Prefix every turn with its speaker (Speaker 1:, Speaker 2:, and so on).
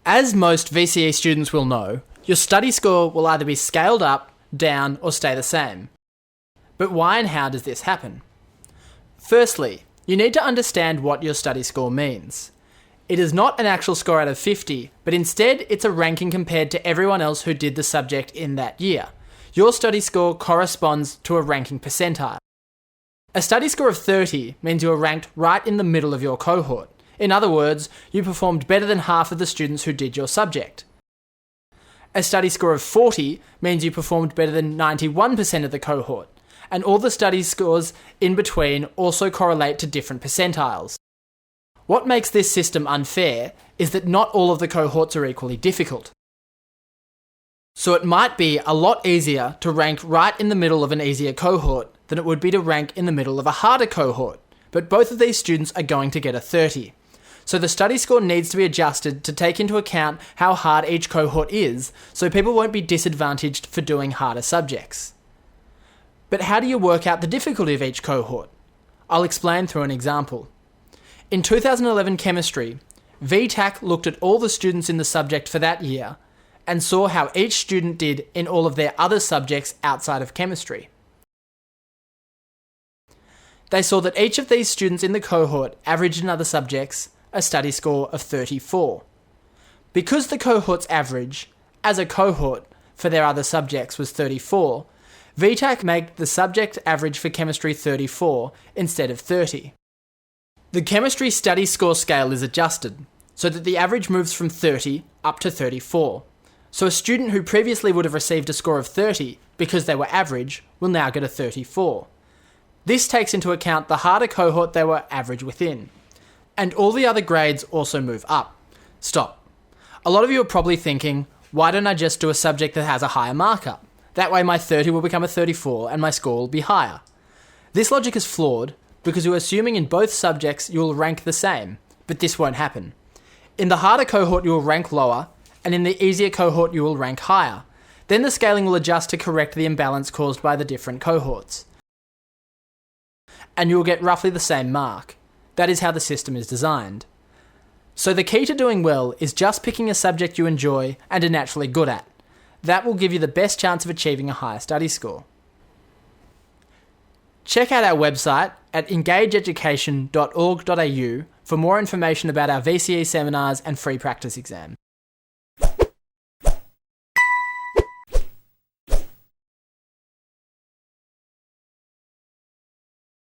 Speaker 1: As most VCE students will know, your study score will either be scaled up, down, or stay the same. But why and how does this happen? Firstly, you need to understand what your study score means. It is not an actual score out of 50, but instead it's a ranking compared to everyone else who did the subject in that year. Your study score corresponds to a ranking percentile. A study score of 30 means you are ranked right in the middle of your cohort. In other words, you performed better than half of the students who did your subject. A study score of 40 means you performed better than 91% of the cohort, and all the study scores in between also correlate to different percentiles. What makes this system unfair is that not all of the cohorts are equally difficult. So it might be a lot easier to rank right in the middle of an easier cohort than it would be to rank in the middle of a harder cohort, but both of these students are going to get a 30. So the study score needs to be adjusted to take into account how hard each cohort is, so people won't be disadvantaged for doing harder subjects. But how do you work out the difficulty of each cohort? I'll explain through an example. In 2011 chemistry, VTAC looked at all the students in the subject for that year and saw how each student did in all of their other subjects outside of chemistry. They saw that each of these students in the cohort averaged in other subjects a study score of 34. Because the cohort's average, as a cohort, for their other subjects was 34, VTAC made the subject average for chemistry 34 instead of 30. The chemistry study score scale is adjusted, so that the average moves from 30 up to 34. So a student who previously would have received a score of 30 because they were average will now get a 34. This takes into account the harder cohort they were average within. And all the other grades also move up. Stop. A lot of you are probably thinking, why don't I just do a subject that has a higher markup? That way my 30 will become a 34 and my score will be higher. This logic is flawed because you're assuming in both subjects you will rank the same, but this won't happen. In the harder cohort you will rank lower, and in the easier cohort you will rank higher. Then the scaling will adjust to correct the imbalance caused by the different cohorts. And you will get roughly the same mark. That is how the system is designed. So the key to doing well is just picking a subject you enjoy and are naturally good at. That will give you the best chance of achieving a higher study score. Check out our website at engageeducation.org.au for more information about our VCE seminars and free practice exam.